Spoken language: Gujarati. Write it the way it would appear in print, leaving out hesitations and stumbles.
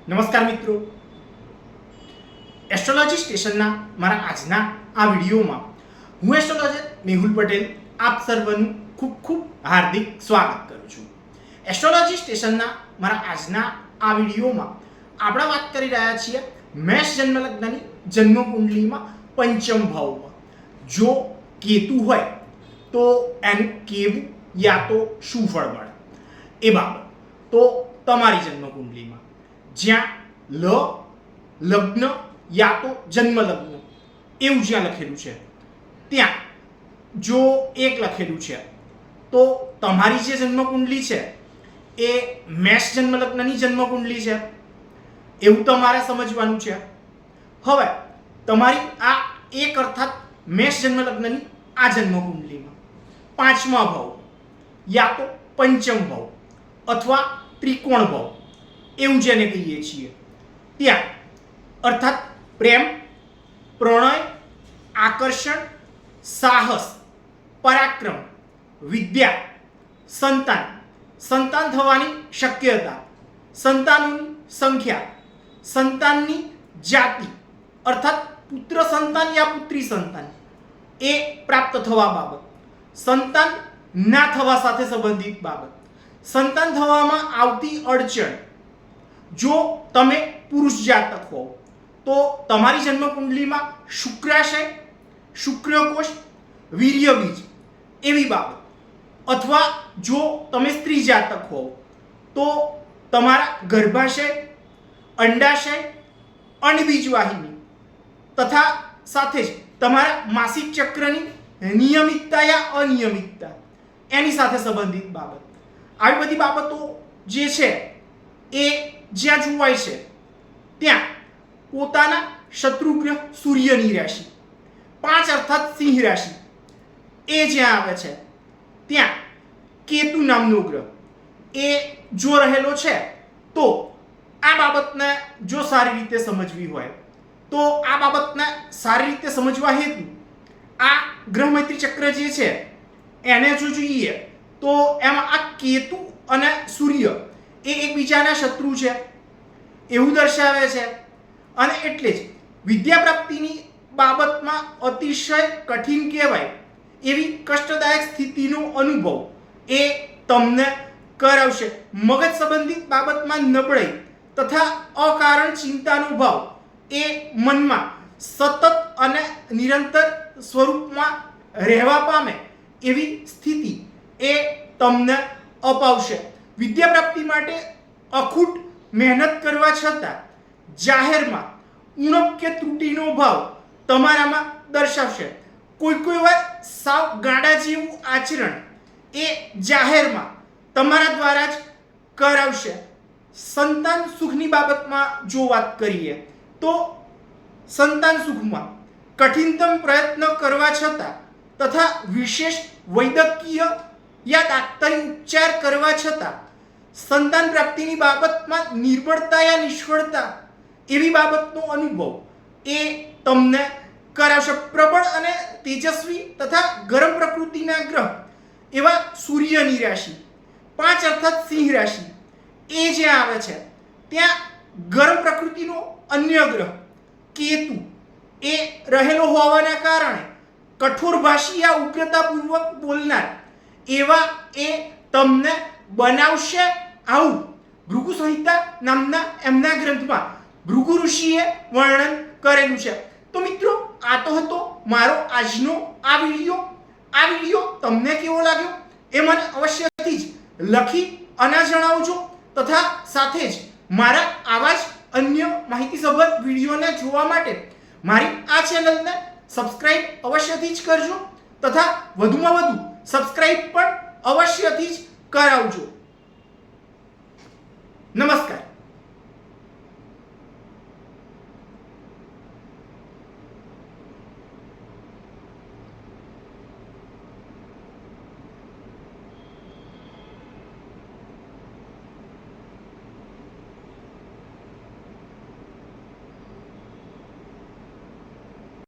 નમસ્કાર મિત્રો, એસ્ટ્રોલોજી સ્ટેશનના મારા આજના આ વિડીયોમાં હું એસ્ટ્રોલોજર મેહુલ પટેલ આપ સર્વનું ખૂબ ખૂબ હાર્દિક સ્વાગત કરું છું. એસ્ટ્રોલોજી સ્ટેશનના મારા આજના આ વિડીયોમાં આપણે વાત કરી રહ્યા છીએ મેષ જન્મ લગ્નની જન્મ કુંડલીમાં પંચમ ભાવમાં જો કેતુ હોય તો એનું કેવું યા તો શું ફળ મળે એ બાબત. તો તમારી જન્મ કુંડલીમાં જ્યાં લગ્ન યા તો જન્મ લગ્ન એવું જ્યાં લખેલું છે ત્યાં જો એક લખેલું છે તો તમારી જે જન્મ કુંડલી છે એ મેષ જન્મ લગ્નની જન્મ કુંડલી છે એવું તમારે સમજવાનું છે. હવે તમારી આ એક અર્થાત મેષ જન્મ લગ્નની આ જન્મ કુંડલીમાં પાંચમા ભાવ યા તો પંચમ ભાવ અથવા ત્રિકોણ ભાવ એવું જેને કહીએ છીએ ત્યાં અર્થાત પ્રેમ, પ્રણય, આકર્ષણ, સાહસ, પરાક્રમ, વિદ્યા, સંતાન થવાની શક્યતા, સંતાનોની સંખ્યા, સંતાનની જાતિ અર્થાત પુત્ર સંતાન યા પુત્રી સંતાન એ પ્રાપ્ત થવા બાબત, સંતાન ના થવા સાથે સંબંધિત બાબત, સંતાન થવામાં આવતી અડચણ. જો તમે પુરુષ જાતક હોવ તો તમારી જન્મ કુંડલીમાં શુક્રાશય, શુક્રકોષ, વીર્યબીજ એવી બાબત, અથવા જો તમે સ્ત્રી જાતક હોવ તો તમારા ગર્ભાશય, અંડાશય, અન્નબીજ વાહિની તથા સાથે જ તમારા માસિક ચક્રની નિયમિતતા યા અનિયમિતતા એની સાથે સંબંધિત બાબત. આવી બધી બાબતો જે છે એ જ્યાં જોવાય છે ત્યાં પોતાના શત્રુગ્રહ સૂર્યની રાશિ 5 અર્થાત સિંહ રાશિ એ જ્યાં આવે છે ત્યાં કેતુ નામનો ગ્રહ એ જો રહેલો છે તો આ બાબતને જો સારી રીતે સમજવી હોય તો આ બાબતને સારી રીતે સમજવા હેતુ આ ગ્રહ મૈત્રી ચક્ર જે છે એને જો જોઈએ તો એમાં આ કેતુ અને સૂર્ય એ એકબીજાના શત્રુ છે એવું દર્શાવે છે. અને એટલે જ વિદ્યા પ્રાપ્તિની બાબતમાં અતિશય કઠિન કહેવાય એવી કષ્ટદાયક સ્થિતિનો અનુભવ એ તમને કરાવશે. મગજ સંબંધિત બાબતમાં નબળાઈ તથા અકારણ ચિંતાનો ભાવ એ મનમાં સતત અને નિરંતર સ્વરૂપમાં રહેવા પામે એવી સ્થિતિ એ તમને અપાવશે. વિદ્યા પ્રાપ્તિ માટે અખૂટ મહેનત કરવા છતાં જાહેરમાં ઉણપ કે ત્રુટિનો ભાવ તમારામાં દર્શાવશે. કોઈ વાર સાવ ગાડા જેવું આચરણ એ જાહેરમાં તમારા દ્વારા જ કરાવશે. સંતાન સુખની બાબતમાં જો વાત કરીએ તો સંતાન સુખમાં કઠિનતમ પ્રયત્ન કરવા છતાં તથા વિશેષ વૈદ્યકીય યા દાક્તરી ઉપચાર કરવા છતાં સંતાન પ્રાપ્તિની બાબતમાં નિર્બળતા યા નિષ્ફળતા એવી બાબતનો અનુભવ એ તમને કરાવશે. પ્રબળ અને તેજસ્વી તથા ગરમ પ્રકૃતિના ગ્રહ એવા સૂર્યની રાશિ 5 અર્થાત સિંહ રાશિ એ જ્યાં આવે છે ત્યાં ગરમ પ્રકૃતિનો અન્ય ગ્રહ કેતુ એ રહેલો હોવાના કારણે કઠોરભાષી યા ઉગ્રતાપૂર્વક બોલનાર એવા એ તમને બનાવશે. આવું ભૃગુ સંહિતા નામના એમના ગ્રંથમાં ભૃગુ ઋષિએ વર્ણન કરેલું છે. તો મિત્રો, આ તો હતો મારો આજનો આ વિડીયો તમને કેવો લાગ્યો એ મને અવશ્યથી જ લખી અને જણાવજો. તથા સાથે જ મારા આવા જ અન્ય માહિતીસભર વિડીયોને જોવા માટે મારી આ ચેનલને સબસ્ક્રાઇબ અવશ્યથી જ કરજો તથા વધુમાં વધુ સબસ્ક્રાઇબ પણ અવશ્યથી જ કરાવજો. નમસ્કાર.